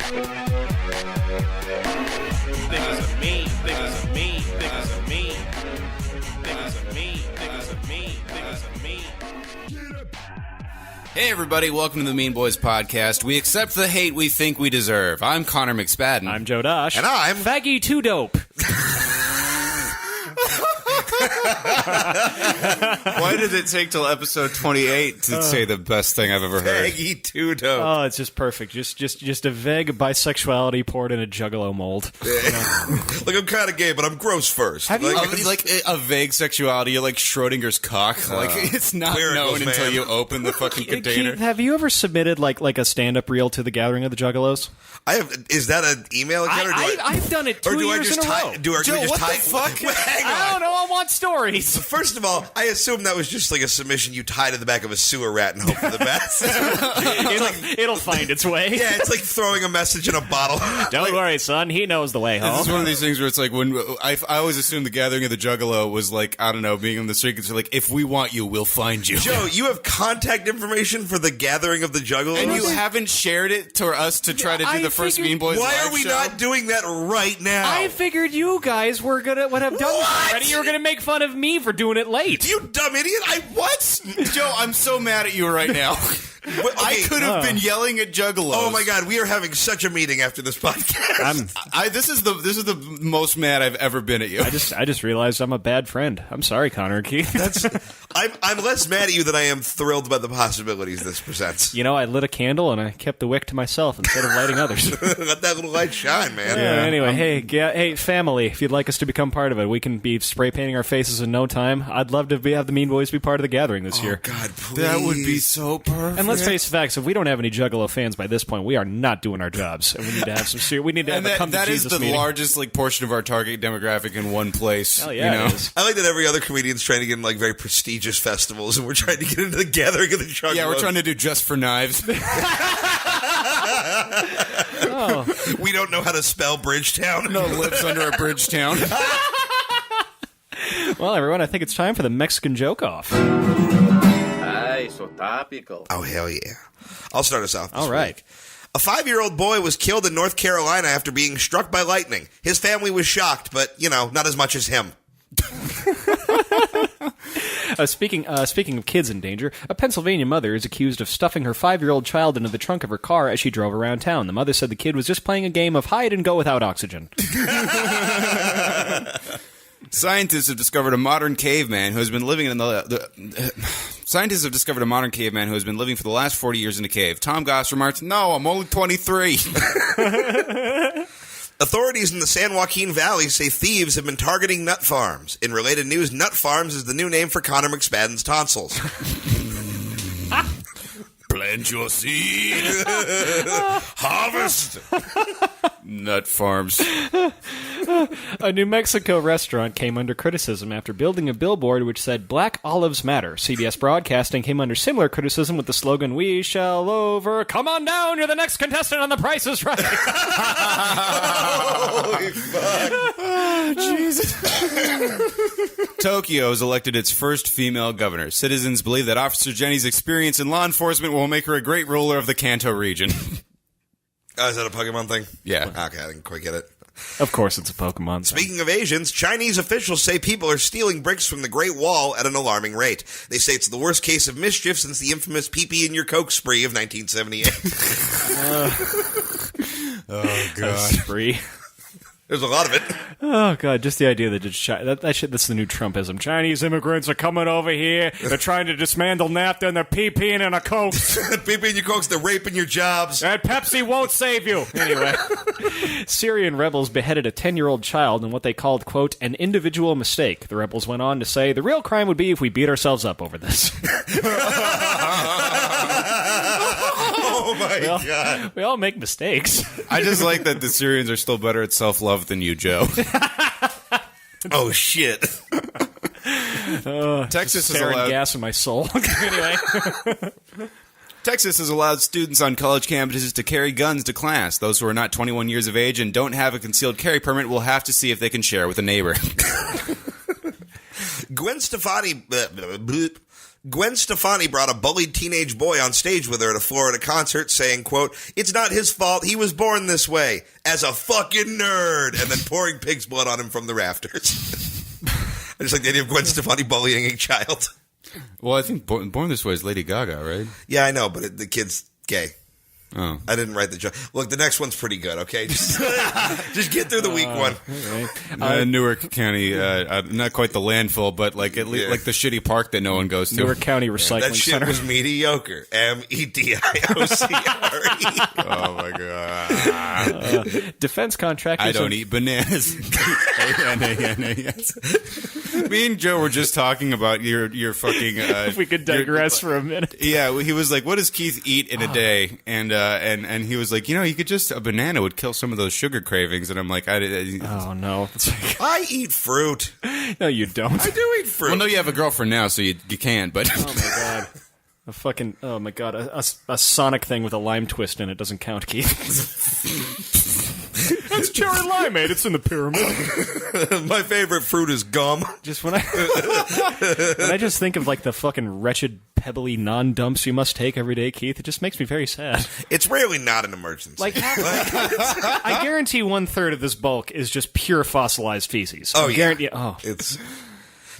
Niggas are mean, niggas are mean, niggas are mean. Niggas are mean, niggas are mean, niggas are mean. Hey everybody, welcome to the Mean Boys Podcast. We accept the hate we think we deserve. I'm Connor McSpadden. I'm Joe Dosh. And I'm... Faggy Too Dope. Why did it take till episode 28 to say the best thing I've ever heard? Peggy Too Dope. Oh, it's just perfect. Just a vague bisexuality poured in a juggalo mold. Like, I'm kind of gay, but I'm gross first. Have you- Like a vague sexuality, you're like Schrodinger's cock. Like, it's not Clericals, known until man. you open the fucking container. Keith, have you ever submitted like a stand-up reel to the Gathering of the Juggalos? I have. Is that an email account? I've done it or 2 do I years just in a row. do I Joe, just what the type? fuck? Well, hang on. I don't know. I want stories. First of all, I assume that was just like a submission you tie to the back of a sewer rat and hope for the best. It'll find its way. Yeah, it's like throwing a message in a bottle. Don't worry, son. He knows the way home. This is one of these things where it's like when I always assumed the Gathering of the Juggalo was like, I don't know, being on the street. It's like, if we want you, we'll find you. Joe, you have contact information for the Gathering of the Juggalos? And you haven't shared it to us to try to do I the first figured- Mean Boys Why live are we show? not doing that right now? I figured you guys would have done What? this already. You were going to make fun of me for doing it late. You dumb idiot! What? Joe, I'm so mad at you right now. I could have been yelling at Juggalos. Oh my God, we are having such a meeting after this podcast. This is the most mad I've ever been at you. I just realized I'm a bad friend. I'm sorry, Connor and Keith. I'm less mad at you than I am thrilled by the possibilities this presents. You know, I lit a candle and I kept the wick to myself instead of lighting others. Let that little light shine, man. Anyway, hey, family, if you'd like us to become part of it, we can be spray painting our faces in no time. I'd love to have the Mean Boys be part of the Gathering this year. God, please. That would be so perfect. And let's face the facts: if we don't have any Juggalo fans by this point, we are not doing our jobs, and we need to have some serious. We need to have And a come that to is Jesus the meeting. largest portion of our target demographic in one place. Hell yeah, you know? it is. I like that every other comedian's trying to get in like very prestigious festivals, and we're trying to get into the Gathering of the Juggalos. Yeah, we're trying to do Just for Knives. We don't know how to spell Bridgetown. No lives under a bridge town. Well, everyone, I think it's time for the Mexican joke off. Ay, so topical. Oh, hell yeah. I'll start us off this All right. week. A 5-year-old boy was killed in North Carolina after being struck by lightning. His family was shocked, but, not as much as him. Speaking of kids in danger, a Pennsylvania mother is accused of stuffing her 5-year-old child into the trunk of her car as she drove around town. The mother said the kid was just playing a game of hide and go without oxygen. Scientists have discovered a modern caveman who has been living in Scientists have discovered a modern caveman who has been living for the last 40 years in a cave. Tom Goss remarked, "No, I'm only 23." Authorities in the San Joaquin Valley say thieves have been targeting nut farms. In related news, nut farms is the new name for Connor McSpadden's tonsils. Plant your seed. Harvest! Nut farms. A New Mexico restaurant came under criticism after building a billboard which said Black Olives Matter. CBS Broadcasting came under similar criticism with the slogan, "We shall over. Come on down, you're the next contestant on The Price is Right." Holy fuck. Jesus. Tokyo has elected its first female governor. Citizens believe that Officer Jenny's experience in law enforcement will make her a great ruler of the Kanto region. Oh, is that a Pokemon thing? Yeah. Okay, I didn't quite get it. Of course it's a Pokemon thing. Speaking of Asians, Chinese officials say people are stealing bricks from the Great Wall at an alarming rate. They say it's the worst case of mischief since the infamous pee-pee in your Coke spree of 1978. Oh, God. Spree. There's a lot of it. Oh, God, just the idea that that's the new Trumpism. Chinese immigrants are coming over here. They're trying to dismantle NAFTA and they're pee-peeing in a Coke. Pee-pee in your Cokes, they're raping your jobs. And Pepsi won't save you. Anyway, Syrian rebels beheaded a 10-year-old child in what they called, quote, an individual mistake. The rebels went on to say, the real crime would be if we beat ourselves up over this. Oh, my God. We all make mistakes. I just like that the Syrians are still better at self-love than you, Joe. Oh, shit. Texas has Sarin allowed gas in my soul. Anyway. Texas has allowed students on college campuses to carry guns to class. Those who are not 21 years of age and don't have a concealed carry permit will have to see if they can share with a neighbor. Gwen Stefani Gwen Stefani brought a bullied teenage boy on stage with her at a Florida concert saying, quote, "It's not his fault. He was born this way. As a fucking nerd." And then pouring pig's blood on him from the rafters. I just like the idea of Gwen Stefani bullying a child. Well, I think Born This Way is Lady Gaga, right? Yeah, I know, but the kid's gay. Oh. I didn't write the joke. Look, the next one's pretty good, okay? Just get through the weak one. Newark County, not quite the landfill, but like at least like the shitty park that no one goes to. Newark County Recycling That shit Center. was mediocre. MEDIOCRE. Oh my god! Defense contractors. I don't eat bananas. Me and Joe were just talking about your fucking. If we could digress for a minute. Yeah, he was like, "What does Keith eat in a day?" And he was like, "You could just a banana would kill some of those sugar cravings." And I'm like, Oh no! It's like, I eat fruit. no, you don't. I do eat fruit. Well, no, you have a girlfriend now, so you can't. But Oh my god! A fucking oh my god! A Sonic thing with a lime twist in it doesn't count, Keith. That's cherry limeade. It's in the pyramid. My favorite fruit is gum. Just when I just think of like the fucking wretched pebbly non-dumps you must take every day, Keith, it just makes me very sad. It's rarely not an emergency. Like, I guarantee 1/3 of this bulk is just pure fossilized feces. Oh, I yeah. guarantee. Oh, It's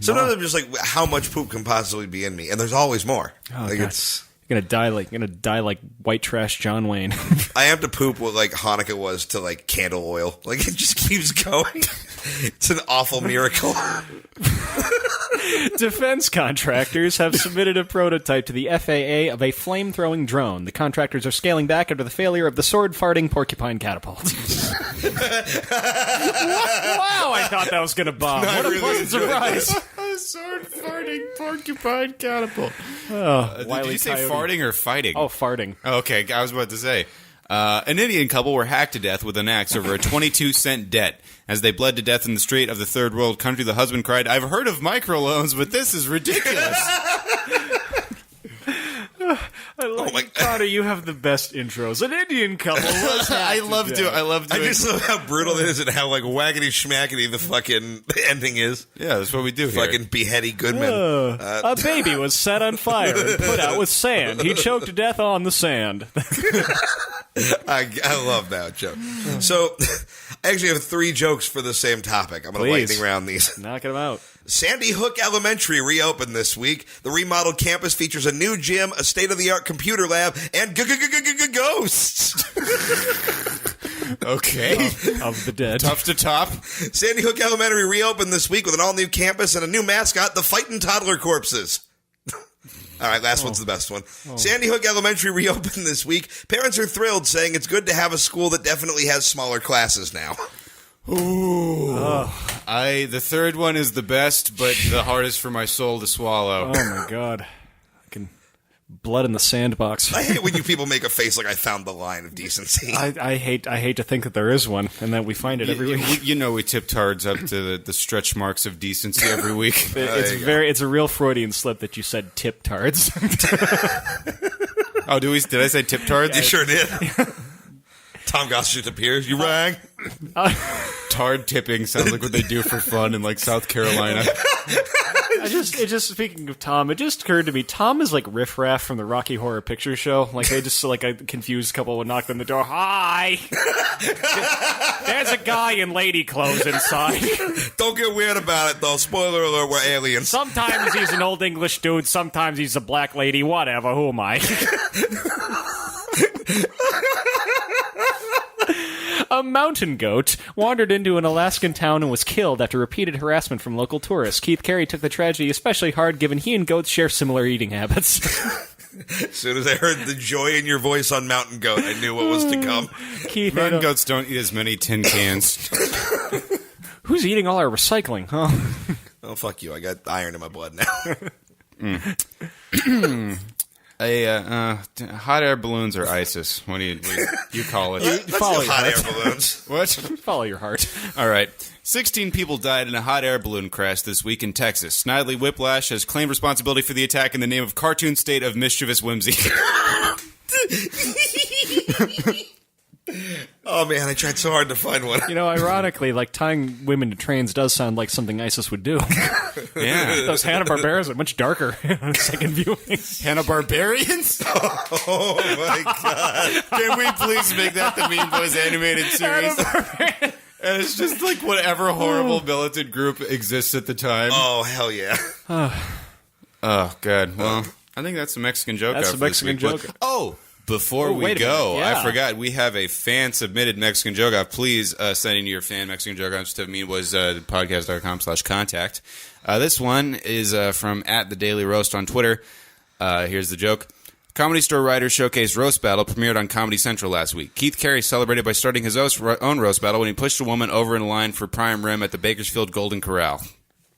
sometimes I'm just like, how much poop can possibly be in me? And there's always more. Like God. it's. you're gonna die like white trash John Wayne. I have to poop what like Hanukkah was to like candle oil. Like it just keeps going. It's an awful miracle. Defense contractors have submitted a prototype to the FAA of a flame-throwing drone. The contractors are scaling back after the failure of the sword-farting porcupine catapult. Wow, I thought that was going to bomb. No, I what a really pleasant enjoyed surprise. sword-farting porcupine catapult. Oh, Did you say farting or fighting? Oh, farting. Okay, I was about to say. An Indian couple were hacked to death with an axe over a 22-cent debt. As they bled to death in the street of the third world country, the husband cried, "I've heard of microloans, but this is ridiculous." Oh my- Connor, you have the best intros. An Indian couple was I love doing I just love how brutal it is and how like waggity schmackety the fucking ending is. Yeah, that's what we do here. Fucking beheady Goodman. A baby was set on fire and put out with sand. He choked to death on the sand. I love that joke. So, I actually have 3 jokes for the same topic. I'm going to Please. lightning round these. Knock it out. Sandy Hook Elementary reopened this week. The remodeled campus features a new gym, a state-of-the-art computer lab, and ghosts. Okay. Of the dead. Tough to top. Sandy Hook Elementary reopened this week with an all-new campus and a new mascot, the Fightin' Toddler Corpses. All right, last one's the best one. Sandy Hook Elementary reopened this week. Parents are thrilled, saying it's good to have a school that definitely has smaller classes now. Ooh. The third one is the best, but the hardest for my soul to swallow. Oh my god. Fucking blood in the sandbox. I hate when you people make a face like I found the line of decency. I hate to think that there is one and that we find it every week. We tip tards up to the stretch marks of decency every week. It's a real Freudian slip that you said tip tards. Oh, did I say tip tards? You sure did. Tom Goss just appears. You rang. Tard tipping sounds like what they do for fun in like South Carolina. Speaking of Tom, it just occurred to me, Tom is like Riff Raff from the Rocky Horror Picture Show. Like they just like a confused couple would knock on the door. Hi, there's a guy in lady clothes inside. Don't get weird about it, though. Spoiler alert, we're aliens. Sometimes he's an old English dude. Sometimes he's a black lady. Whatever. Who am I? A mountain goat wandered into an Alaskan town and was killed after repeated harassment from local tourists. Keith Carey took the tragedy especially hard, given he and goats share similar eating habits. As soon as I heard the joy in your voice on Mountain Goat, I knew what was to come. Keith, Mountain goats don't eat as many tin cans. who's eating all our recycling, huh? Oh, fuck you. I got iron in my blood now. Hot air balloons or ISIS? What do you call it? Let's follow do your hot heart. air balloons. What? Follow your heart. All right. 16 people died in a hot air balloon crash this week in Texas. Snidely Whiplash has claimed responsibility for the attack in the name of cartoon state of mischievous whimsy. Oh, Oh, man, I tried so hard to find one. You know, ironically, like tying women to trains does sound like something ISIS would do. Yeah. Those Hanna-Barberas are much darker on second viewing. Hanna-Barbarians? Oh, my God. Can we please make that the Mean Boys animated series? And it's just like whatever horrible militant group exists at the time. Oh, hell yeah. Oh, God. Well, I think that's the Mexican joke. That's out the for this Mexican week. joke. Oh, before we wait a go, minute. Yeah. I forgot we have a fan-submitted Mexican joke off. Please send in your fan Mexican joke off to meanboyspodcast.com/contact. This one is from @TheDailyRoast on Twitter. Here's the joke. Comedy Store Writers Showcase Roast Battle premiered on Comedy Central last week. Keith Carey celebrated by starting his own roast battle when he pushed a woman over in line for prime rim at the Bakersfield Golden Corral.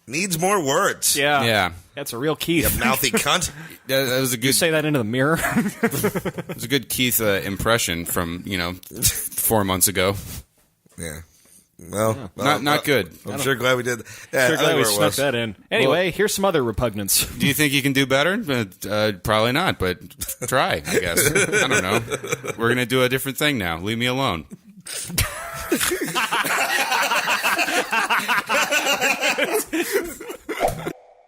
Needs more words. Yeah. Yeah. That's a real Keith. Mouthy cunt. That was a good. Say that into the mirror. It was a good Keith impression from 4 months ago. Yeah. Well, Not good. I'm sure glad we did. Yeah, Sure I glad think we where it snuck was. that in. Anyway, here's some other repugnance. Do you think you can do better? Probably not, but try, I guess. I don't know. We're going to do a different thing now. Leave me alone.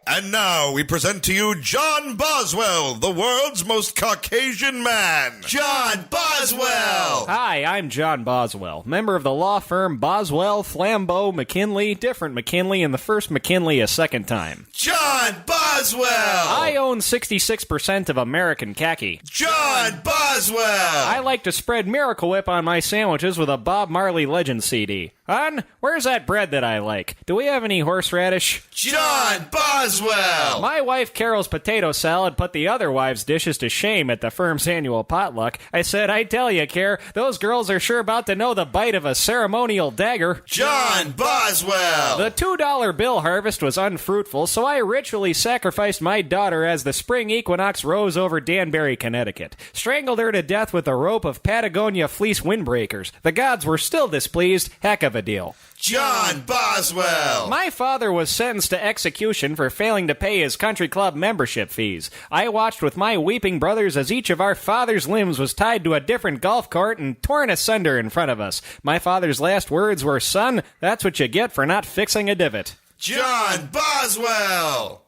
And now we present to you John Boswell, the world's most Caucasian man. John Boswell! Hi, I'm John Boswell, member of the law firm Boswell, Flambeau, McKinley, different McKinley, and the first McKinley a second time. John Boswell! I own 66% of American khaki. John Boswell! I like to spread Miracle Whip on my sandwiches with a Bob Marley Legend CD. Hon, where's that bread that I like? Do we have any horseradish? John Boswell! My wife Carol's potato salad put the other wives' dishes to shame at the firm's annual potluck. I said, I tell you, Care, those girls are sure about to know the bite of a ceremonial dagger. John Boswell! The $2 bill harvest was unfruitful, so I ritually sacrificed my daughter as the spring equinox rose over Danbury, Connecticut. Strangled her to death with a rope of Patagonia fleece windbreakers. The gods were still displeased. Heck of a deal. John Boswell! My father was sentenced to execution for failing to pay his country club membership fees. I watched with my weeping brothers as each of our father's limbs was tied to a different golf cart and torn asunder in front of us. My father's last words were, son, that's what you get for not fixing a divot. John Boswell!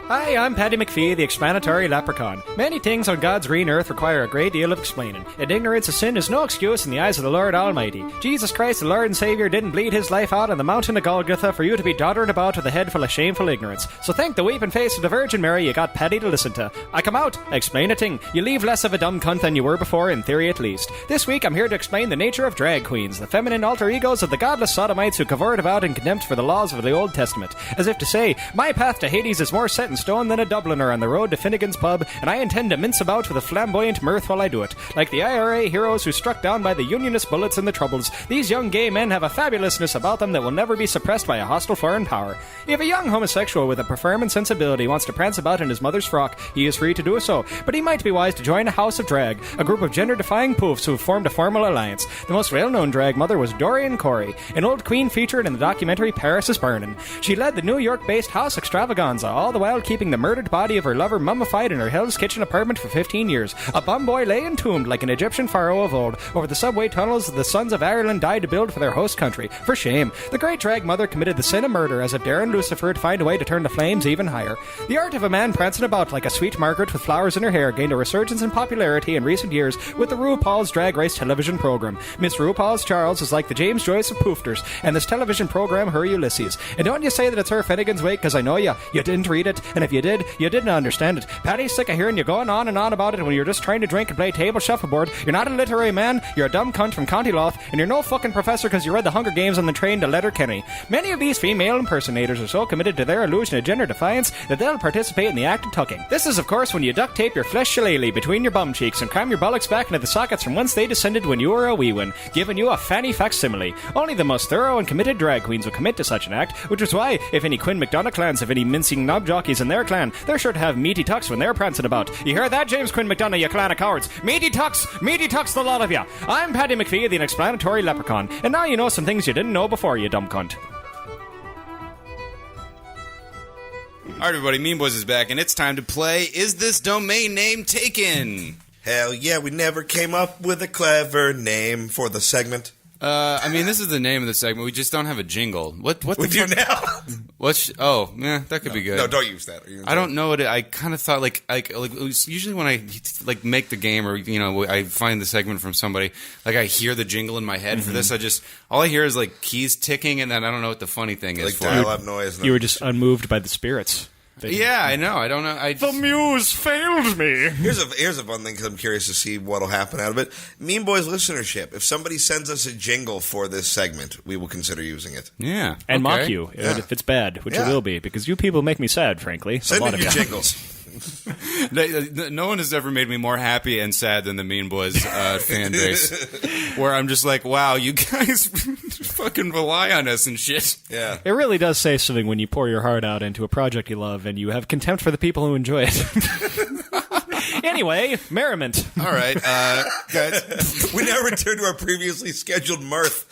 Hi, I'm Paddy McPhee, the explanatory leprechaun. Many things on God's green earth require a great deal of explaining, and ignorance of sin is no excuse in the eyes of the Lord Almighty. Jesus Christ, the Lord and Savior, didn't bleed his life out on the mountain of Golgotha for you to be doddering about with a head full of shameful ignorance. So thank the weeping face of the Virgin Mary you got Paddy to listen to. I come out, I explain a thing. You leave less of a dumb cunt than you were before, in theory at least. This week I'm here to explain the nature of drag queens, the feminine alter egos of the godless sodomites who cavorted about and condemned for the laws of the Old Testament. As if to say, my path to Hades is more set in stone than a Dubliner on the road to Finnegan's Pub, and I intend to mince about with a flamboyant mirth while I do it. Like the IRA heroes who struck down by the Unionist bullets in the Troubles, these young gay men have a fabulousness about them that will never be suppressed by a hostile foreign power. If a young homosexual with a performance sensibility wants to prance about in his mother's frock, he is free to do so, but he might be wise to join a house of drag, a group of gender-defying poofs who have formed a formal alliance. The most well-known drag mother was Dorian Corey, an old queen featured in the documentary Paris is Burning. She led the New York-based House Extravaganza, all the while keeping the murdered body of her lover mummified in her Hell's Kitchen apartment for 15 years. A bum boy lay entombed like an Egyptian pharaoh of old over the subway tunnels the sons of Ireland died to build for their host country. For shame. The great drag mother committed the sin of murder as if daring Lucifer would find a way to turn the flames even higher. The art of a man prancing about like a sweet Margaret with flowers in her hair gained a resurgence in popularity in recent years with the RuPaul's Drag Race television program. Miss RuPaul's Charles is like the James Joyce of poofters, and this television program her Ulysses. And don't you say that it's her Finnegan's Wake, because I know you didn't read it, and if you did, you didn't understand it. Patty's sick of hearing you going on and on about it when you're just trying to drink and play table shuffleboard. You're not a literary man, you're a dumb cunt from County Louth, and you're no fucking professor because you read the Hunger Games on the train to Letterkenny. Many of these female impersonators are so committed to their illusion of gender defiance that they'll participate in the act of tucking. This is, of course, when you duct tape your flesh shillelagh between your bum cheeks and cram your bollocks back into the sockets from whence they descended when you were a wee one, giving you a fanny facsimile. Only the most thorough and committed drag queens will commit to such an act, which is why, if any Quinn McDonough clans have any mincing knob jockeys in their clan, they're sure to have meaty tucks when they're prancing about. You hear that, James Quinn McDonough, you clan of cowards? Meaty tucks, the lot of you. I'm Paddy McPhee, the explanatory leprechaun, and now you know some things you didn't know before, you dumb cunt. All right, everybody, Mean Boys is back, and it's time to play Is This Domain Name Taken? Hell yeah, we never came up with a clever name for the segment. I mean, this is the name of the segment. We just don't have a jingle. What We do now. that could be good. No, don't use that. I don't know what I kind of thought like it was usually when I like make the game or I find the segment from somebody, like I hear the jingle in my head for this. All I hear is like keys ticking, and then I don't know what the funny thing is. Like for dial-up noise. You were just unmoved by the spirits. Yeah, I know. I don't know. The muse failed me. Here's a fun thing because I'm curious to see what'll happen out of it. Mean Boys listenership. If somebody sends us a jingle for this segment, we will consider using it. Yeah, And okay. mock you Yeah. if it's bad, which Yeah. it will be, because you people make me sad, frankly. Send a lot in of your times. jingles. No one has ever made me more happy and sad than the Mean Boys fan base. Where I'm just like, wow, you guys fucking rely on us and shit. Yeah. It really does say something when you pour your heart out into a project you love and you have contempt for the people who enjoy it. Anyway, merriment. All right, guys. We now return to our previously scheduled mirth.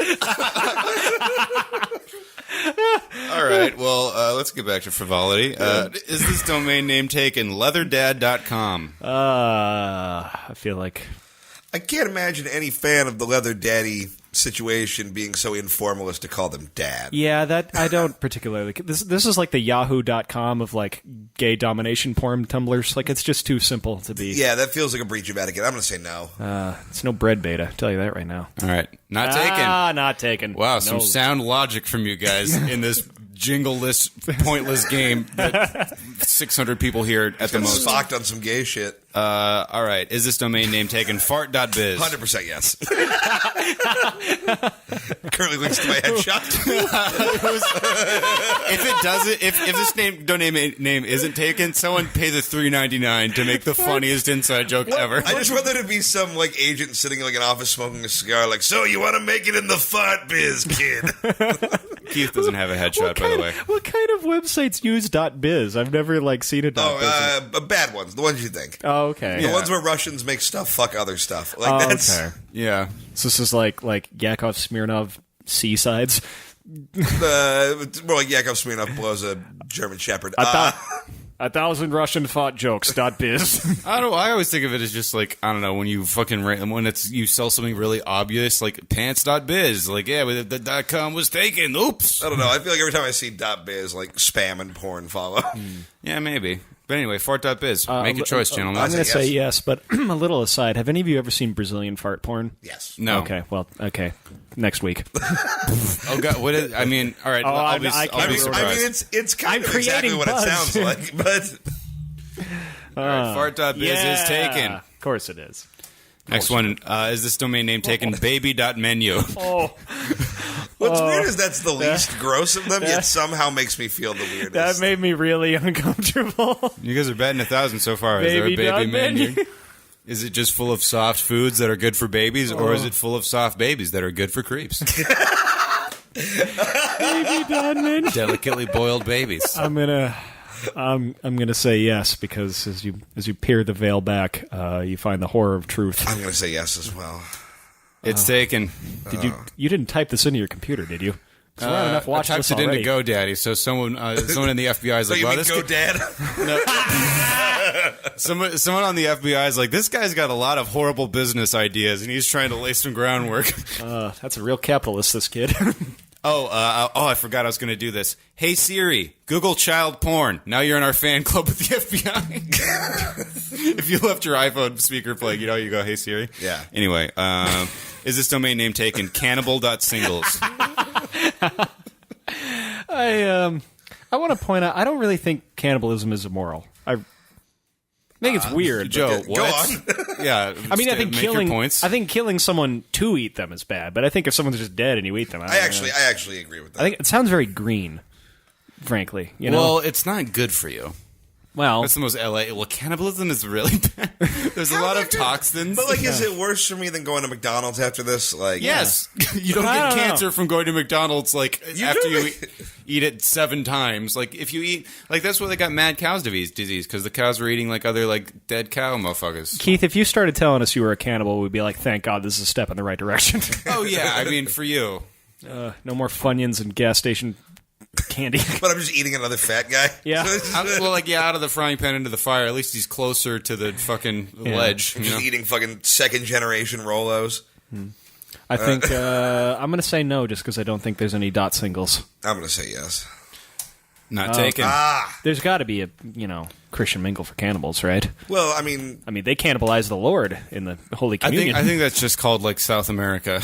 All right, well, let's get back to frivolity. Is this domain name taken? Leatherdad.com. I feel like I can't imagine any fan of the Leather Daddy situation being so informal as to call them dad. yeah, that I don't particularly. This is like the Yahoo.com of like gay domination porn tumblers. Like it's just too simple to be. Yeah, that feels like a breach of etiquette. I'm going to say no. It's no bread beta. I'll tell you that right now. All right, not taken. Not taken. Wow, No. some sound logic from you guys in this jingle-less, pointless game that 600 people hear at the most. Spocked on some gay shit. All right, is this domain name taken? Fart.biz. 100% yes. Currently links to my headshot. If it doesn't, if this domain name isn't taken, someone pay the $3.99 to make the funniest inside joke ever. I just want there to be some like agent sitting in like an office smoking a cigar, like, so you want to make it in the fart biz, kid? Keith doesn't have a headshot, by the way. What kind of websites use .biz? I've never like seen a .biz. Bad ones, the ones you think. Oh, okay. The ones where Russians make stuff fuck other stuff. Like that's okay. Yeah. So this is like Yakov Smirnov Seasides. it's more like Yakov Smirnoff blows a German Shepherd. 1,000 Russian fought jokes. .biz. I always think of it as just like, I don't know, when you you sell something really obvious, like pants.biz. Like, yeah, the .com was taken. Oops. I don't know. I feel like every time I see .biz, like spam and porn follow. Yeah, maybe. But anyway, fart.biz. Make your choice, gentlemen. I'm going to say say yes, but a little aside. Have any of you ever seen Brazilian fart porn? Yes. No. Okay, well, okay. Next week. Oh, God. What is, I mean, all right. Oh, I'll be I can't surprised. I mean, it's kind I'm of exactly creating what buzz. it sounds like, but All right, fart.biz is taken. Of course it is. Next one. Is this domain name taken? Baby.menu. Oh, what's weird is that's the least gross of them, yet somehow makes me feel the weirdest. that made me really uncomfortable. You guys are batting 1,000 so far. Is there a baby menu? Is it just full of soft foods that are good for babies, or is it full of soft babies that are good for creeps? Delicately boiled babies. I'm gonna say yes because as you peer the veil back, you find the horror of truth. I'm going to say yes as well. It's taken. You didn't type this into your computer, did you? 'Cause we're on enough I watch typed lists it into already. GoDaddy, so someone in the FBI is So like, you "Wow, mean this go kid-" dad? someone on the FBI is like, "This guy's got a lot of horrible business ideas, and he's trying to lay some groundwork." That's a real capitalist, this kid. I forgot I was going to do this. Hey Siri, Google child porn. Now you're in our fan club with the FBI. If you left your iPhone speaker playing, you go, "Hey Siri." Yeah. Anyway, is this domain name taken? Cannibal.singles. I want to point out, I don't really think cannibalism is immoral. I think it's weird. Joe, Go what? on. Yeah. I mean, I think make your killing points. I think killing someone to eat them is bad, but I think if someone's just dead and you eat them, I actually agree with that. I think it sounds very green. Frankly, you know. Well, it's not good for you. Well, That's the most LA. Well, cannibalism is really bad. There's a lot of toxins. But like, is it worse for me than going to McDonald's after this? Like, Yes, you don't I get don't know. cancer from going to McDonald's like after do. you eat it 7 times. Like if you eat, like that's why they got mad cows disease because the cows were eating like other like dead cow motherfuckers. Keith, if you started telling us you were a cannibal, we'd be like, "Thank God, this is a step in the right direction." Oh yeah, I mean for you. No more Funyuns and gas station candy. But I'm just eating another fat guy. Yeah. Well, like, yeah, out of the frying pan into the fire. At least he's closer to the fucking ledge. You know? Just eating fucking second generation Rolos. I think I'm going to say no just because I don't think there's any dot singles. I'm going to say yes. Not taken. There's got to be a, Christian mingle for cannibals, right? Well, I mean, They cannibalize the Lord in the Holy Communion. I think that's just called, like, South America.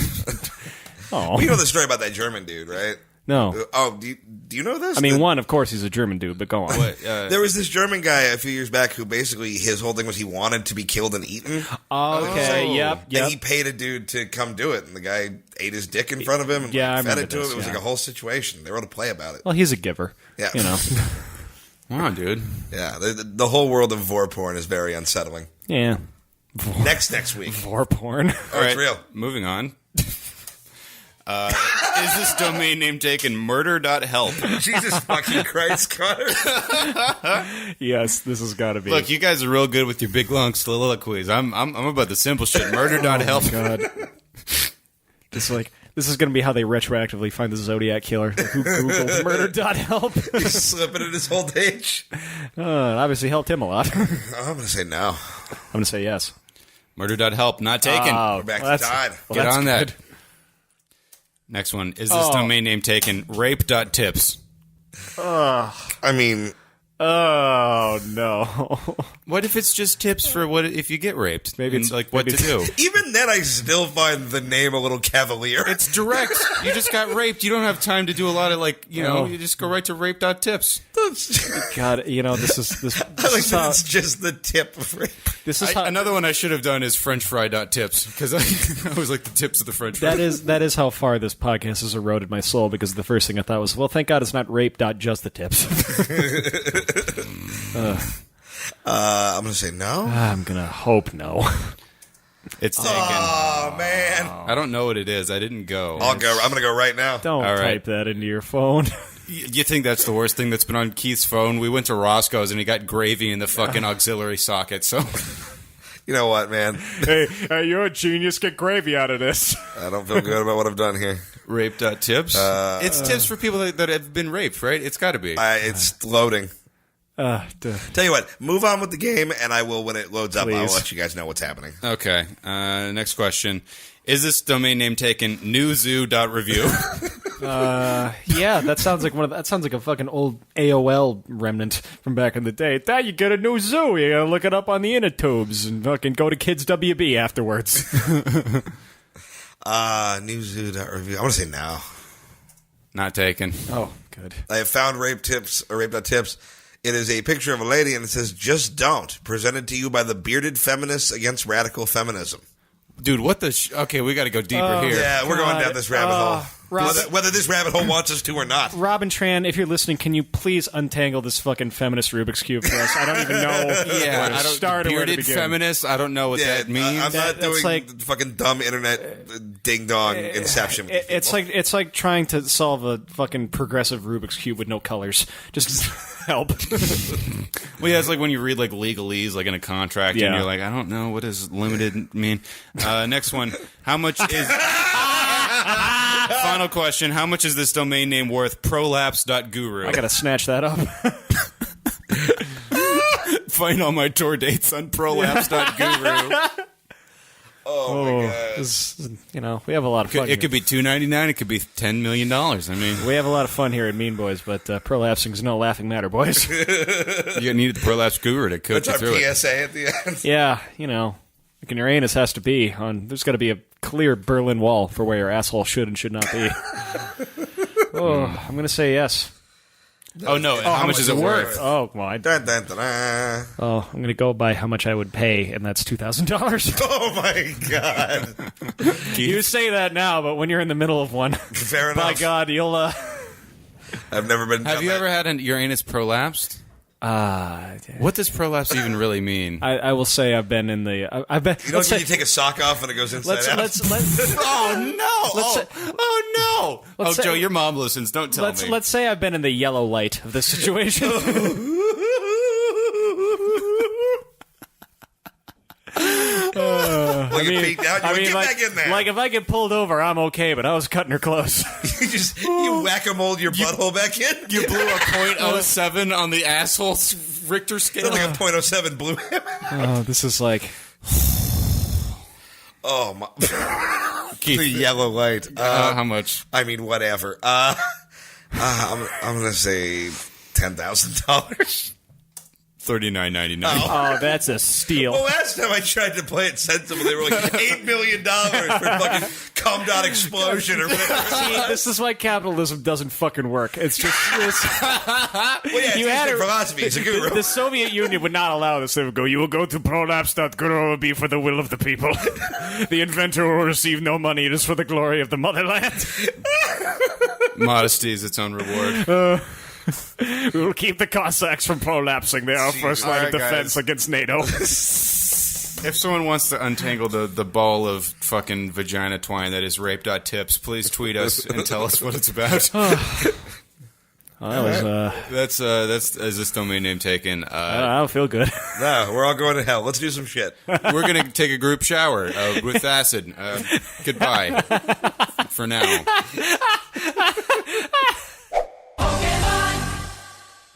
Oh. you know the story about that German dude, right? No. Oh, do you know this? One, of course, he's a German dude, but go on. There was this German guy a few years back who basically his whole thing was he wanted to be killed and eaten. Okay, yep. And he paid a dude to come do it, and the guy ate his dick in front of him and Yeah, I fed remember it to him. this, It was yeah. like a whole situation. They wrote a play about it. Well, he's a giver. Yeah. Wow, dude. Yeah, the whole world of vor porn is very unsettling. Yeah. Next week. Vor porn. Oh, it's real. Moving on. Is this domain name taken? Murder.help. Jesus fucking Christ, Connor. Yes, this has got to be. Look, you guys are real good with your big long soliloquies. I'm about the simple shit. Murder.help. Oh, God. Just like, this is going to be how they retroactively find the Zodiac killer. Who Googled murder.help. He's slipping in his old age. Obviously helped him a lot. I'm I'm going to say no. going to say yes. Murder.help. Not taken. Oh, We're back well, to Todd. well, Get that's on that. good. Next one. Is this domain name taken? Rape.tips. I mean, Oh, no. What if it's just tips for what if you get raped? Maybe And, it's like what maybe to do. even then I still find the name a little cavalier. It's direct. You just got raped. You don't have time to do a lot of you just go right to rape.tips. God, this is this. I This like is that how, it's just the tip of rape. this is how Another one I should have done is frenchfry.tips because I was like the tips of the french fry. that is how far this podcast has eroded my soul because the first thing I thought was, well, thank God it's not rape. Just the tips. I'm going to say no. I'm gonna hope no. It's taken. Oh, man. I don't know what it is. I didn't go. I'm going to go right now. Don't All right. type that into your phone. You think that's the worst thing that's been on Keith's phone? We went to Roscoe's and he got gravy in the fucking auxiliary socket. So You know what, man? Hey, you're a genius. Get gravy out of this. I don't feel good about what I've done here. rape.tips. It's tips for people that have been raped, right? It's got to be. It's loading. Tell you what, move on with the game, and I will, when it loads up, I will Please. let you guys know what's happening. Okay. Next question. Is this domain name taken? Newzoo.review. Yeah, that sounds like that sounds like a fucking old AOL remnant from back in the day. Now you get a new zoo. You gotta look it up on the inner tubes and fucking go to Kids WB afterwards. Newzoo.review. I want to say no. Not taken. Oh, good. I have found rape.tips. It is a picture of a lady, and it says, "Just don't." Presented to you by the bearded feminists against radical feminism. Dude, what the... okay, we got to go deeper here. Yeah, we're going God. down this rabbit hole. Rob- Whether this rabbit hole wants us to or not. Robin Tran, if you're listening, can you please untangle this fucking feminist Rubik's Cube for us? I don't even know Yeah, where to I don't... start or where to bearded begin. feminists, I don't know what that means. I'm not That's doing like- fucking dumb internet ding-dong inception. with It's people. like trying to solve a fucking progressive Rubik's Cube with no colors. Just help. Well, yeah, it's like when you read like legalese, like in a contract, Yeah. and you're like, I don't know, what does limited mean? Next one. How much is... Final question. How much is this domain name worth? Prolapse.guru. I gotta snatch that up. Find all my tour dates on prolapse.guru. Oh, my God. We have a lot of fun. It could be $2.99. It could be $10 million. I mean, We have a lot of fun here at Mean Boys, but prolapsing is no laughing matter, boys. you needed the prolapse guru to coach That's you our through it. PSA at the end. Yeah, fucking your anus has to be on. There's got to be a clear Berlin Wall for where your asshole should and should not be. I'm gonna say yes. Oh, no. How much is it worth? Oh, well, Dun, dun, dun, dun. I'm gonna go by how much I would pay, and that's $2,000. Oh, my God. You say that now, but when you're in the middle of one, Fair by enough. God, you'll. I've never been. Have you ever had your anus prolapsed? What does prolapse even really mean? I will say I've been in the. I've been. You don't you take a sock off and it goes inside out? Let's Oh, no. Let's Oh, no. Let's Oh, say- Joe, your mom listens. Don't tell me. let's say I've been in the yellow light of this situation. Like it peeked out. You get back in there. like if I get pulled over, I'm okay, but I was cutting her close. you whack-a-mole your butthole back in. You blew a .07 on the asshole Richter scale. Like a .07 blue hammer. Oh, this is like... Oh, my. The yellow light. How much? I mean, whatever. I'm going to say $10,000. $39.99. Oh, that's a steal. Well, last time I tried to play it sensible, they were like $8 million for fucking cum.dot explosion or whatever. See, this is why capitalism doesn't fucking work. It's just this. Well, yeah, You had it's it- philosophy. He's a guru. The Soviet Union would not allow this. They would go, you will go to prolapse.guru be for the will of the people. The inventor will receive no money. It is for the glory of the motherland. Modesty is its own reward. We will keep the Cossacks from prolapsing. They are our first line of Alright, defense guys. against NATO. If someone wants to untangle the ball of fucking vagina twine that is rape.tips, please tweet us and tell us what it's about. That's is this domain name taken? I don't feel good. No, we're all going to hell. Let's do some shit. We're gonna take a group shower with acid. Goodbye for now.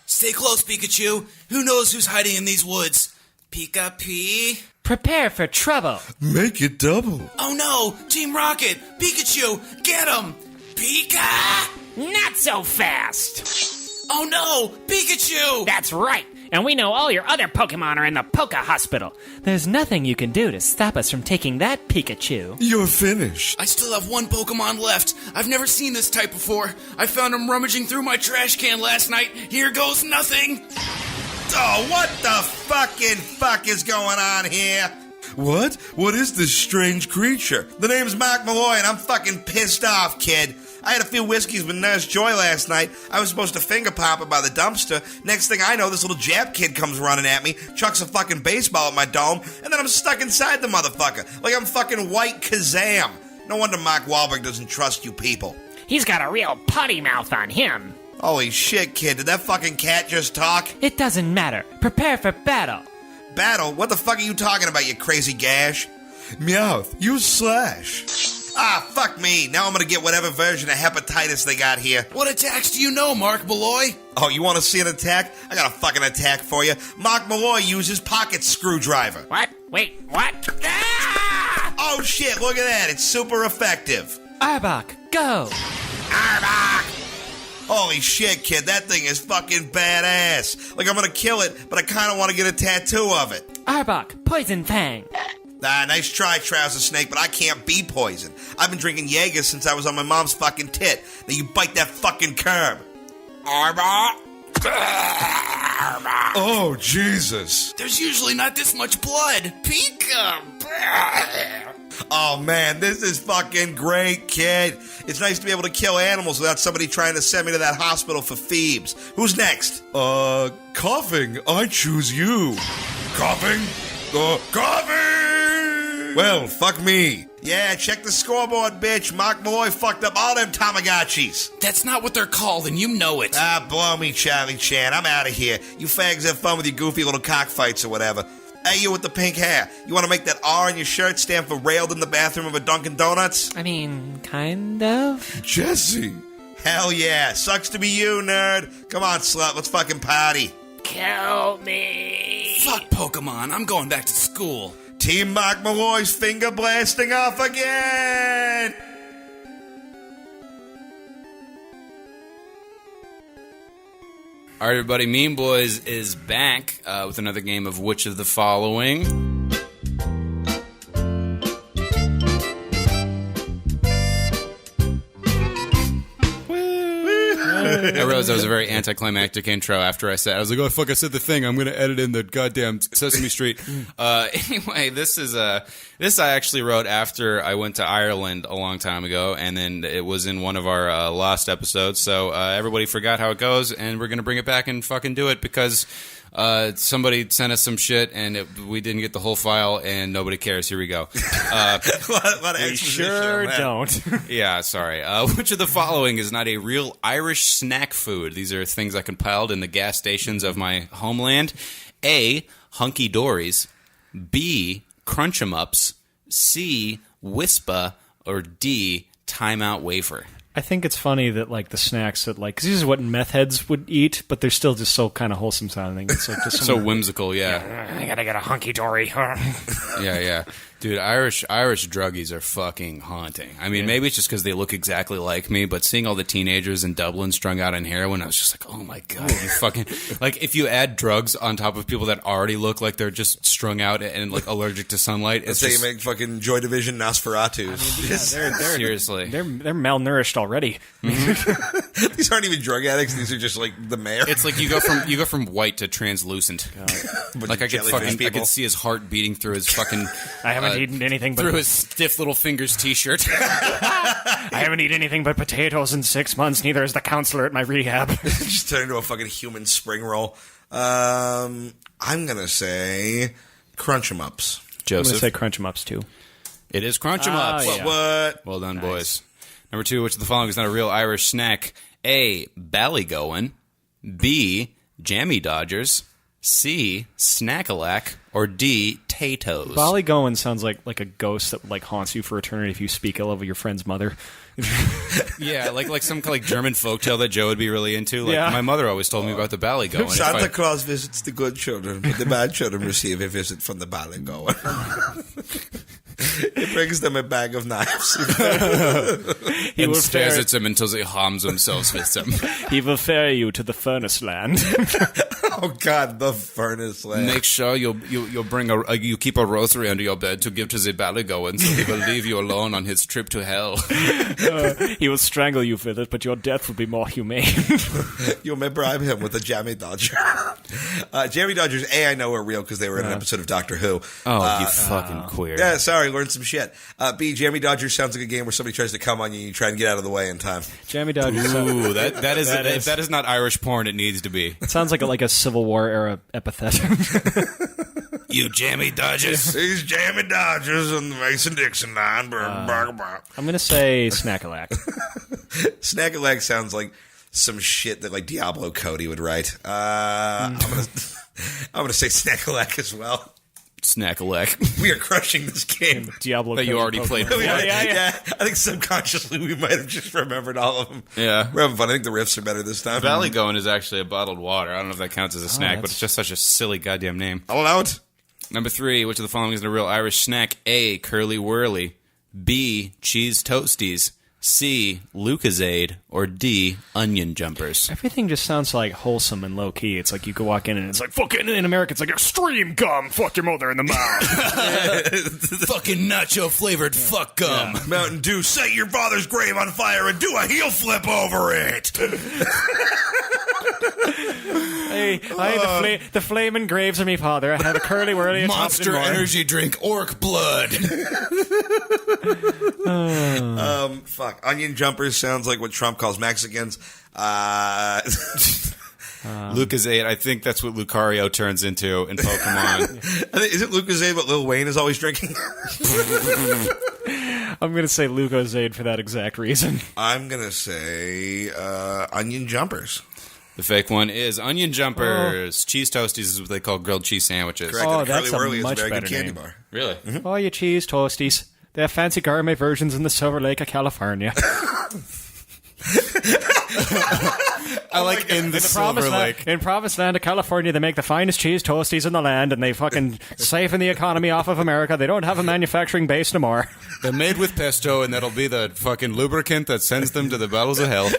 Stay close, Pikachu. Who knows who's hiding in these woods? Pika-Pee? Prepare for trouble. Make it double. Oh no! Team Rocket! Pikachu! Get him! Pika! Not so fast. Oh no! Pikachu! That's right. And we know all your other Pokemon are in the Poke Hospital. There's nothing you can do to stop us from taking that Pikachu. You're finished. I still have one Pokemon left. I've never seen this type before. I found him rummaging through my trash can last night. Here goes nothing. Oh, what the fucking fuck is going on here? What? What is this strange creature? The name's Mark Malloy, and I'm fucking pissed off, kid. I had a few whiskeys with Nurse Joy last night. I was supposed to finger pop her by the dumpster. Next thing I know, this little Jap kid comes running at me, chucks a fucking baseball at my dome, and then I'm stuck inside the motherfucker. Like I'm fucking white Kazam. No wonder Mark Wahlberg doesn't trust you people. He's got a real potty mouth on him. Holy shit, kid. Did that fucking cat just talk? It doesn't matter. Prepare for battle. Battle? What the fuck are you talking about, you crazy gash? Meowth, use Slash. Ah, fuck me. Now I'm gonna get whatever version of hepatitis they got here. What attacks do you know, Mark Malloy? Oh, you want to see an attack? I got a fucking attack for you. Mark Malloy uses pocket screwdriver. What? Wait, what? Ah! Oh shit, look at that. It's super effective. Arbok, go. Holy shit, kid. That thing is fucking badass. Like, I'm gonna kill it, but I kind of want to get a tattoo of it. Arbok, Poison Fang. Ah, nice try, Trouser Snake, but I can't be poisoned. I've been drinking Jaeger since I was on my mom's fucking tit. Now you bite that fucking curb. Oh, Jesus. There's usually not this much blood. Pika! Oh, man, this is fucking great, kid. It's nice to be able to kill animals without somebody trying to send me to that hospital for Phoebes. Who's next? Coughing. I choose you. Coughing? Coughing! Well, fuck me. Yeah, check the scoreboard, bitch. Mark Malloy fucked up all them Tamagotchis. That's not what they're called, and you know it. Ah, blow me, Charlie Chan. I'm out of here. You fags have fun with your goofy little cockfights or whatever. Hey, you with the pink hair. You want to make that R on your shirt stand for railed in the bathroom of a Dunkin' Donuts? I mean, kind of. Jesse. Hell yeah. Sucks to be you, nerd. Come on, slut. Let's fucking party. Kill me. Fuck Pokemon. I'm going back to school. Team Mark Malloy's finger blasting off again. All right, everybody. Mean Boys is back with another game of Which of the Following. I realized that was a very anticlimactic intro after I said, I was like, oh, fuck, I said the thing. I'm going to edit in the goddamn Sesame Street. Anyway, this I actually wrote after I went to Ireland a long time ago, and then it was in one of our lost episodes. So everybody forgot how it goes, and we're going to bring it back and fucking do it because somebody sent us some shit, and we didn't get the whole file, and nobody cares. Here we go. A lot of We exposition sure on that. don't. Yeah, sorry. Which of the following is not a real Irish snack food? These are things I compiled in the gas stations of my homeland. A, Hunky Dories. B, Crunch 'em Ups. C, Wispa, or D, Timeout Wafer? I think it's funny that like the snacks that like, 'cause these is what meth heads would eat, but they're still just so kind of wholesome sounding. It's like just So whimsical, yeah. I gotta get a hunky dory. Yeah. Dude, Irish druggies are fucking haunting. I mean, maybe it's just because they look exactly like me, but seeing all the teenagers in Dublin strung out on heroin, I was just like, oh my God, you fucking... Like, if you add drugs on top of people that already look like they're just strung out and, like, allergic to sunlight, it's That's how just... you make fucking Joy Division Nosferatu. Seriously. they're malnourished already. These aren't even drug addicts. These are just like the mayor. It's like you go from white to translucent. Like I could see his heart beating through his fucking... I haven't eaten anything but through his stiff little fingers t-shirt. I haven't eaten anything but potatoes in 6 months. Neither has the counselor at my rehab. Just turn into a fucking human spring roll. I'm gonna say Crunch 'em Ups. I'm going to Joseph. say Crunch 'em Ups too. It is Crunch 'em Ups. yeah. What? Well done, boys. Number 2, which of the following is not a real Irish snack? A, Ballygowan. B, Jammy Dodgers. C, Snack-a-lack. Or D, Tatoes. Ballygowan sounds like a ghost that like haunts you for eternity if you speak ill of your friend's mother. Yeah, like some like German folktale that Joe would be really into. Like Yeah. my mother always told me about the Ballygowan. If I- Santa Claus visits the good children, but the bad children receive a visit from the Ballygowan. He brings them a bag of knives. He and will stares ferry, at them until they harms themselves with them. he will ferry you to the furnace land. Oh God, the furnace land. Make sure you bring you keep a rosary under your bed to give to the Ballygowan, so he will leave you alone on his trip to hell. He will strangle you with it, but your death will be more humane. You may bribe him with a Jammy Dodger. Jammy Dodgers, I know are real because they were in an episode of Doctor Who. Oh, you fucking queer. Yeah, sorry, learned some shit. B, Jammy Dodgers sounds like a game where somebody tries to come on you and you try and get out of the way in time. Jammy Dodgers. Ooh, that is if that is not Irish porn, it needs to be. It sounds like a Civil War era epithet. You jammy Dodgers. These Jammy Dodgers on the Mason-Dixon line. I'm going to say Snack-a-lack. Snack-a-leg sounds like some shit that like Diablo Cody would write. I'm gonna say Snack-a-leg as well. Snack-a-lack. We are crushing this game. Diablo That you Cody already Pokemon. played. Yeah. I think subconsciously we might have just remembered all of them. Yeah. We're having fun. I think the riffs are better this time. Ballygowan is actually a bottled water. I don't know if that counts as a snack, but that's- it's just such a silly goddamn name. I'll allow it. Number 3, which of the following is a real Irish snack? A, Curly Whirly. B, Cheese Toasties. C, Lucozade. Or D, Onion Jumpers. Everything just sounds like wholesome and low key. It's like you could walk in and it's like fucking in America. It's like extreme gum. Fuck your mother in the mouth. Fucking nacho flavored fuck gum. Mountain Dew, set your father's grave on fire and do a heel flip over it. Hey, the flaming graves of me father. I have a curly whirly. Monster energy drink, orc blood. Fuck. Onion jumpers sounds like what Trump calls Mexicans. Lucozade, I think that's what Lucario turns into in Pokemon. Is it Lucozade what Lil Wayne is always drinking? I'm going to say Lucozade for that exact reason. I'm going to say onion jumpers. The fake one is Onion Jumpers. Cheese Toasties is what they call grilled cheese sandwiches. Correct. Oh, And that's Curly a Whirly is much a very good better candy name. bar. Really? Oh, you cheese toasties. They have fancy gourmet versions in the Silver Lake of California. I like in the Silver Lake. In Promised Land of California, they make the finest cheese toasties in the land, and they fucking siphon the economy off of America. They don't have a manufacturing base no more. They're made with pesto, and that'll be the fucking lubricant that sends them to the battles of hell.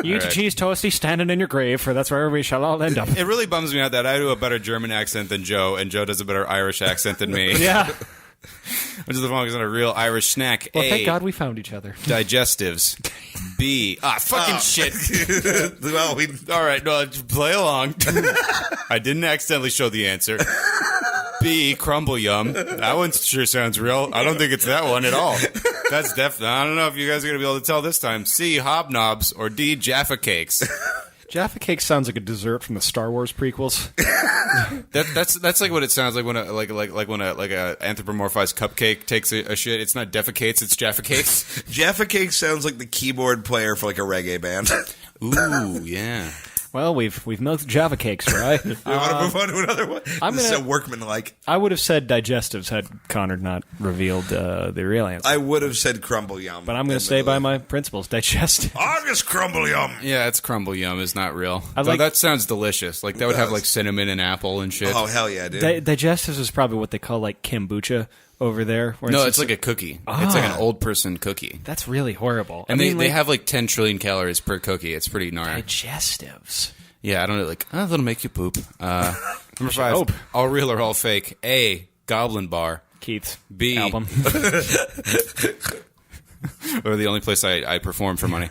You eat a cheese toastie standing in your grave, for that's where we shall all end up. It really bums me out that I do a better German accent than Joe, and Joe does a better Irish accent than me. Yeah. Which is the following is not a real Irish snack. Well, A, thank God we found each other. digestives. B, fucking shit. Well, we All right, no, just play along. I didn't accidentally show the answer. B, crumble yum. That one sure sounds real. I don't think it's that one at all. That's definitely. I don't know if you guys are going to be able to tell this time. C, hobnobs. Or D, Jaffa cakes. Jaffa Cake sounds like a dessert from the Star Wars prequels. That's like what it sounds like when a like when a anthropomorphized cupcake takes a shit. It's not defecates, it's Jaffa cakes. Jaffa Cake sounds like the keyboard player for like a reggae band. Ooh, yeah. Well, we've milked Java cakes, right? We want to move on to another one. I'm This is gonna- so workmanlike. I would have said digestives had Connor not revealed the real answer. I would have said crumble yum. But I'm going to stay by my principles. Digestive. August crumble yum. Yeah, it's crumble yum. Is not real. I Though like- that sounds delicious. Like that would have like cinnamon and apple and shit. Oh, hell yeah, dude. Digestives is probably what they call like kombucha over there. Where No, just- it's like a cookie. It's like an old person cookie. That's really horrible. And I mean, they like, have like 10 trillion calories per cookie. It's pretty gnarly. digestives. Yeah, I don't know. Like, that'll make you poop. Number 5, hope. all real or all fake. A, Goblin Bar. Keith's B. album. Or the only place I perform for money.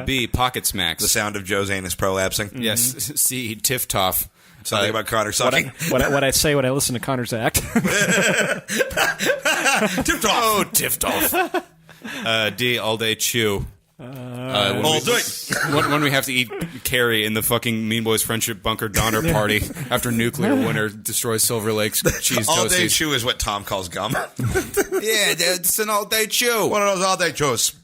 B, Pocket Smacks. The sound of Joe's anus prolapsing. Yes. C, Tiff Toff. Something about Connor sucking. what I say when I listen to Connor's act. Tipped off. Oh, Tiff Toff. D, All Day Chew. All day. When we have to eat Carrie in the fucking Mean Boys Friendship Bunker Donner Party after nuclear winter destroys Silver Lake's cheese All day toasties. chew is what Tom calls gum. Yeah, it's an all day chew. One of those all day chews.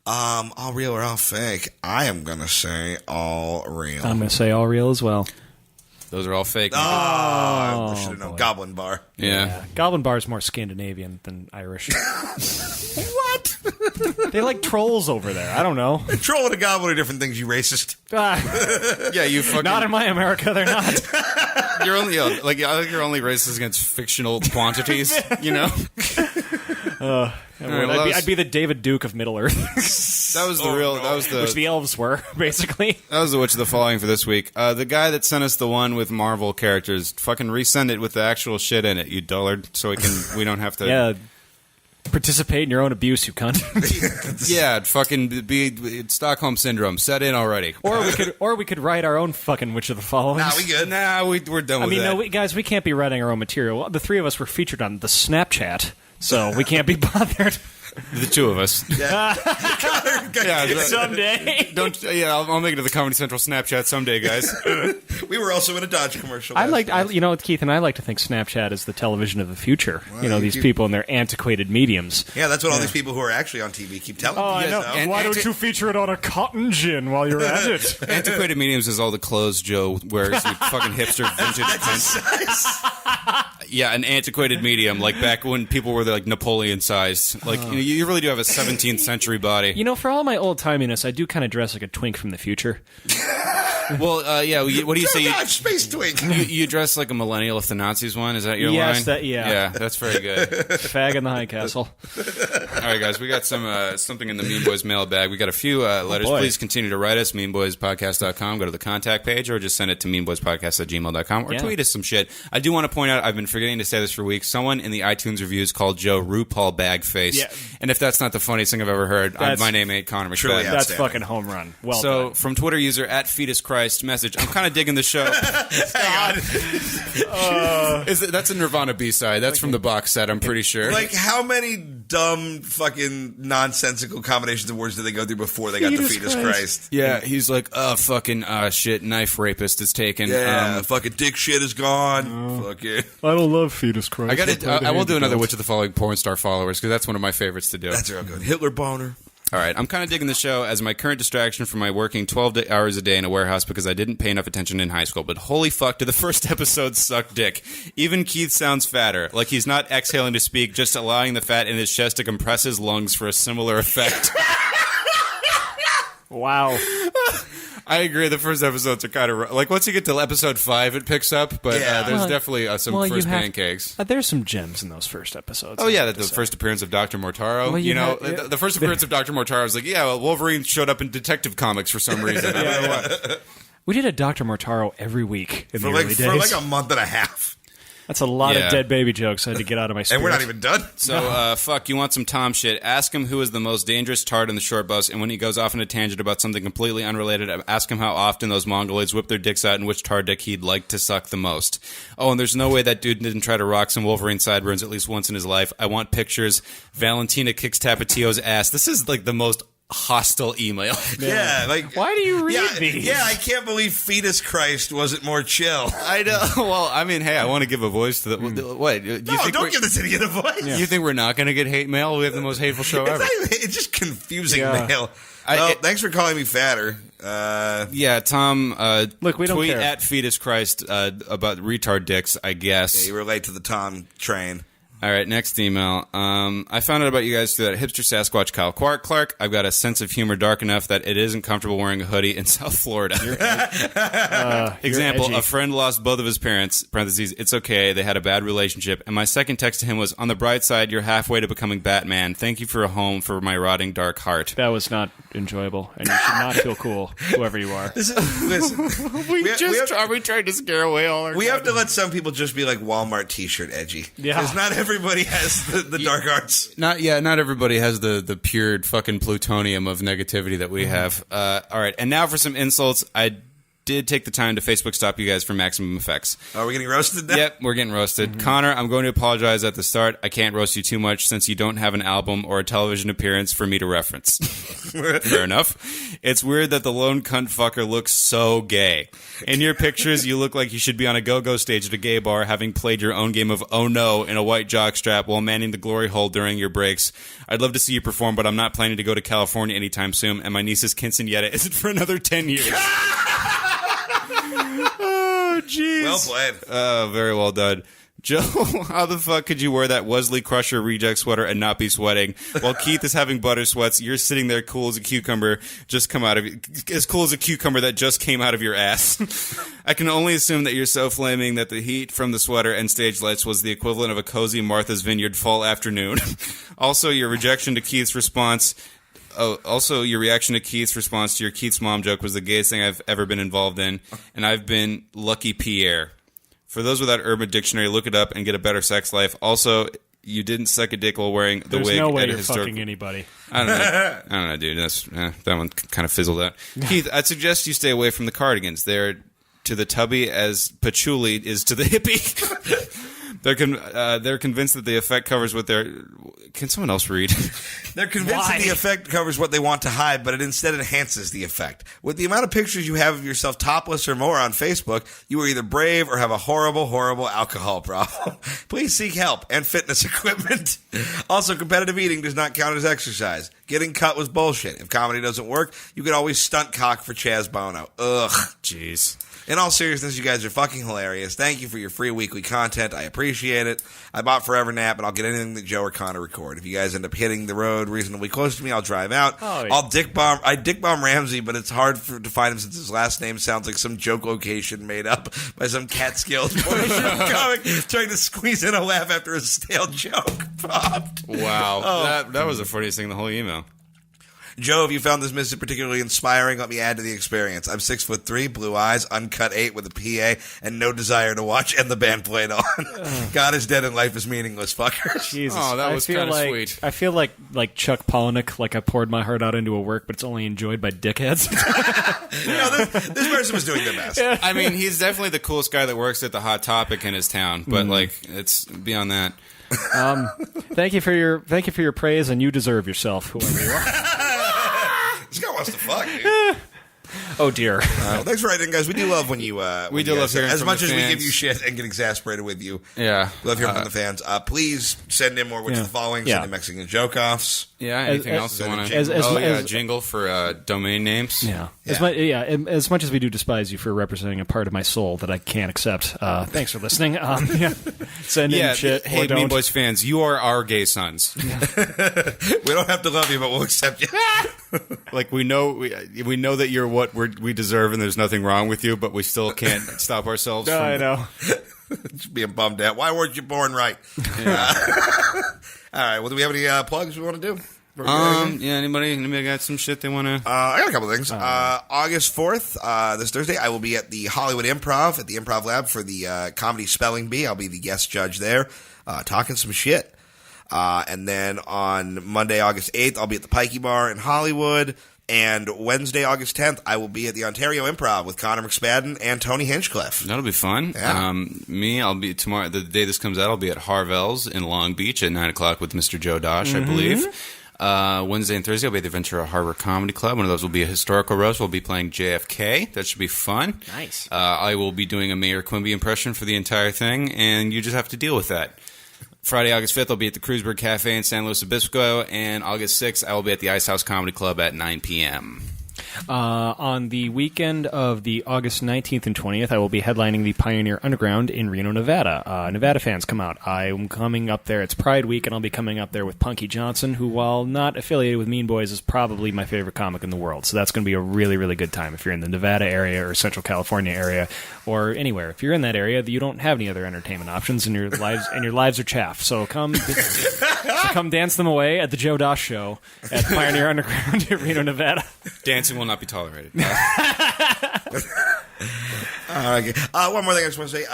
All real or all fake? I am gonna say all real. I'm going to say all real as well. Those are all fake. I should have known. Goblin bar. Yeah. Goblin Bar is more Scandinavian than Irish. What? They like trolls over there. I don't know. Troll and a goblin are different things, you racist. Yeah, you fucking. Not in my America, they're not. You're only I think you're only racist against fictional quantities. You know. I'd be the David Duke of Middle Earth, That was the real. That was which the elves were, basically. That was the Witch of the Following for this week. The guy that sent us the one with Marvel characters, fucking resend it with the actual shit in it, you dullard, so we don't have to. Yeah. Participate in your own abuse, you cunt. Yeah, fucking be Stockholm syndrome. Set in already. or we could write our own fucking Witch of the Following. Nah, we good. Nah, we're done I with mean, that. no, guys, we can't be writing our own material. The three of us were featured on the Snapchat, so we can't be bothered. The two of us. Yeah, Someday. Don't. Yeah, I'll make it to the Comedy Central Snapchat someday, guys. we were also in a Dodge commercial. Keith and I like to think Snapchat is the television of the future. you These keep- people and their antiquated mediums. Yeah, that's what all these people who are actually on TV keep telling Oh, me. I know. And Why don't you feature it on a cotton gin while you're at it? Antiquated Mediums is all the clothes Joe wears. You fucking hipster vintage cunt. Yeah, an antiquated medium, like back when people were like Napoleon sized. Like you really do have a 17th century body. For all my old timiness, I do kind of dress like a twink from the future. Well, yeah. What do you say? Dodge Space Twink. You dress like a millennial if the Nazis won. Is that your Yes, line? yeah. Yeah, that's very good. Fag in the High Castle. All right, guys, we got something in the Mean Boys mailbag. We got a few letters. boy. Please continue to write us, meanboyspodcast.com. Go to the contact page or just send it to meanboyspodcast@gmail.com or Yeah. tweet us some shit. I do want to point out, I've been forgetting to say this for weeks, someone in the iTunes reviews called Joe RuPaul Bagface. Yeah. And if that's not the funniest thing I've ever heard, my name ain't Connor McFadden. Truly That's outstanding. fucking home run. Well So, done. from Twitter user @FetusChrist, message, I'm kind of digging the show. That's a Nirvana B-side. That's from the box set, I'm pretty sure. Like, how many dumb, fucking nonsensical combinations of words did they go through before they got to Fetus Fetus Christ. Christ? Yeah, he's like, fucking, shit, knife rapist is taken. Yeah, fucking dick shit is gone. Fucking. I don't love Fetus Christ. I will do another Witch of the Following porn star followers, because that's one of my favorites to do. That's real good. Hitler boner. All right, I'm kind of digging the show as my current distraction from my working 12 hours a day in a warehouse because I didn't pay enough attention in high school. But holy fuck, did the first episode suck dick. Even Keith sounds fatter. Like he's not exhaling to speak, just allowing the fat in his chest to compress his lungs for a similar effect. Wow. I agree, the first episodes are kind of... Like, once you get to episode 5, it picks up, but Yeah. there's Well, definitely some well, you first have- pancakes. There's some gems in those first episodes. Oh, yeah, the first appearance of Dr. Mortaro. Well, you you know, had- yeah. the first appearance of Dr. Mortaro was like, yeah, well, Wolverine showed up in Detective Comics for some reason. I don't know why. We did a Dr. Mortaro every week in the early days. For like a month and a half. That's a lot Yeah. of dead baby jokes I had to get out of my spirit. And we're not even done. So, fuck, you want some Tom shit? Ask him who is the most dangerous tard in the short bus, and when he goes off on a tangent about something completely unrelated, ask him how often those mongoloids whip their dicks out and which tard dick he'd like to suck the most. Oh, and there's no way that dude didn't try to rock some Wolverine sideburns at least once in his life. I want pictures. Valentina kicks Tapatio's ass. This is like the most hostile email. Yeah, like Why do you read these? Yeah, I can't believe Fetus Christ wasn't more chill. I know. Well, I mean, hey, I want to give a voice to the. What? You No, think don't we're- give this idiot a voice. You think we're not going to get hate mail? We have the most hateful show It's, ever. not even- it's just confusing Yeah. mail. I- Thanks for calling me fatter. Yeah, Tom. Look, we don't tweet care. at Fetus Christ about retard dicks. I guess. You relate to the Tom train. All right, next email. I found out about you guys through that hipster Sasquatch Kyle Clark. I've got a sense of humor dark enough that it isn't comfortable wearing a hoodie in South Florida. Example, edgy. a friend lost both of his parents, parentheses, it's okay, they had a bad relationship, and my second text to him was, on the bright side, you're halfway to becoming Batman. Thank you for a home for my rotting dark heart. That was not enjoyable, and you should not feel cool, whoever you are. Listen, We tried to scare away all our we have to let some people just be like Walmart T-shirt edgy. Yeah. Because not everybody has the dark arts. Not everybody has the pure fucking plutonium of negativity that we have. All right, and now for some insults. I did take the time to Facebook stop you guys for Maximum Effects. Are we getting roasted now? Yep, we're getting roasted. Connor, I'm going to apologize at the start. I can't roast you too much since you don't have an album or a television appearance for me to reference. Fair enough. It's weird that the lone cunt fucker looks so gay. In your pictures, you look like you should be on a go-go stage at a gay bar having played your own game of Oh No in a white jockstrap while manning the glory hole during your breaks. I'd love to see you perform, but I'm not planning to go to California anytime soon, and my niece's quinceañera isn't for another 10 years. Oh, jeez. Well played. Very well done. Joe, how the fuck could you wear that Wesley Crusher reject sweater and not be sweating? While Keith is having butter sweats, you're sitting there cool as a cucumber as cool as a cucumber that just came out of your ass. I can only assume that you're so flaming that the heat from the sweater and stage lights was the equivalent of a cozy Martha's Vineyard fall afternoon. Also, your reaction to Keith's response to your Keith's mom joke was the gayest thing I've ever been involved in, and I've been Lucky Pierre. For those without Urban Dictionary, look it up and get a better sex life. Also, you didn't suck a dick while wearing the There's wig no way at a you're historical... fucking anybody. I don't know, dude. That one kind of fizzled out. Keith, I'd suggest you stay away from the cardigans. They're to the tubby as patchouli is to the hippie. They're convinced that the effect covers what they're... Can someone else read? They're convinced that the effect covers what they want to hide, but it instead enhances the effect. With the amount of pictures you have of yourself topless or more on Facebook, you are either brave or have a horrible, horrible alcohol problem. Please seek help and fitness equipment. Also, competitive eating does not count as exercise. Getting cut was bullshit. If comedy doesn't work, you could always stunt cock for Chaz Bono. Ugh. Jeez. In all seriousness, you guys are fucking hilarious. Thank you for your free weekly content. I appreciate it. I bought Forever Nap, and I'll get anything that Joe or Connor record. If you guys end up hitting the road reasonably close to me, I'll drive out. Oh, yeah. I'll dick bomb Ramsey, but it's hard to find him since his last name sounds like some joke location made up by some Catskills comic trying to squeeze in a laugh after a stale joke popped. Wow. That was the funniest thing in the whole email. Joe, if you found this message particularly inspiring, let me add to the experience. I'm 6'3", blue eyes, uncut 8 with a PA, and no desire to watch and the band played on. God is dead and life is meaningless, fuckers. Jesus. Oh, that was I feel kinda like, sweet. I feel like Chuck Palahniuk, like I poured my heart out into a work, but it's only enjoyed by dickheads. This person was doing their best. I mean, he's definitely the coolest guy that works at the Hot Topic in his town, but like, it's beyond that. Thank you for your praise, and you deserve yourself, whoever you are. This guy wants to fuck, dude. Oh dear. Well, thanks for writing, guys. We do love when you. We do love hearing as from much the as we fans. give you shit and get exasperated with you. Yeah. We love hearing from the fans. Please send in more which Yeah. of the following. Yeah. Send in Mexican joke offs. Yeah, anything As- else you want as- to... as- jingle for domain names. Yeah. Yeah. As much as we do despise you for representing a part of my soul that I can't accept. Thanks for listening. Yeah. Send in Yeah, shit. hey, or don't. Mean Boys fans, you are our gay sons. We don't have to love you, but we'll accept you. Like, we know that you're what we deserve and there's nothing wrong with you, but we still can't stop ourselves from... I know. Just being bummed out. Why weren't you born right? All right. Well, do we have any plugs we want to do? Yeah, anybody got some shit they want to... I got a couple of things. August 4th, this Thursday, I will be at the Hollywood Improv at the Improv Lab for the Comedy Spelling Bee. I'll be the guest judge there, talking some shit. And then on Monday, August 8th, I'll be at the Pikey Bar in Hollywood. And Wednesday, August 10th, I will be at the Ontario Improv with Connor McSpadden and Tony Hinchcliffe. That'll be fun. Yeah. Me, I'll be tomorrow. The day this comes out, I'll be at Harvell's in Long Beach at 9:00 with Mr. Joe Dosh, I believe. Wednesday and Thursday, I'll be at the Ventura Harbor Comedy Club. One of those will be a historical roast. We'll be playing JFK. That should be fun. Nice. I will be doing a Mayor Quimby impression for the entire thing, and you just have to deal with that. Friday, August 5th, I'll be at the Kreuzberg Cafe in San Luis Obispo, and August 6th, I will be at the Ice House Comedy Club at 9 p.m. On the weekend of the August 19th and 20th, I will be headlining the Pioneer Underground in Reno, Nevada. Nevada fans, come out. I'm coming up there. It's Pride Week, and I'll be coming up there with Punky Johnson, who, while not affiliated with Mean Boys, is probably my favorite comic in the world. So that's going to be a really, really good time if you're in the Nevada area or Central California area or anywhere. If you're in that area, you don't have any other entertainment options, and your lives are chaff. So come dance them away at the Joe Doss Show at Pioneer Underground in Reno, Nevada. Dancing will not be tolerated. Okay. One more thing I just want to say.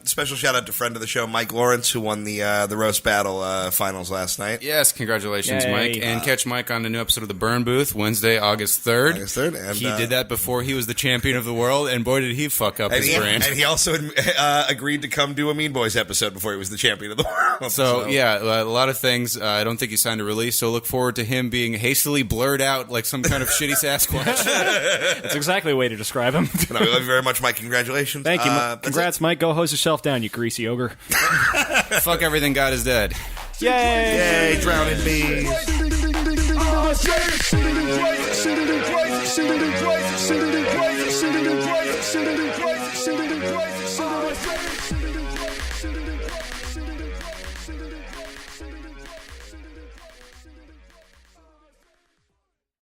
Special shout out to friend of the show, Mike Lawrence, who won the roast battle finals last night. Yes, congratulations, Yay. Mike. And catch Mike on a new episode of The Burn Booth, Wednesday, August 3rd. August 3rd, and, he did that before he was the champion of the world, and boy, did he fuck up his brand. And he also agreed to come do a Mean Boys episode before he was the champion of the world. So, yeah, a lot of things. I don't think he signed a release, so look forward to him being hastily blurred out like some kind of shitty Sasquatch. That's exactly the way to describe him. And I love you very much, Mike. Congratulations. Thank you. That's Congrats, Mike. Go hose yourself down, you greasy ogre. Fuck everything, God is dead. Yay! Yay, drowning bees. Crazy.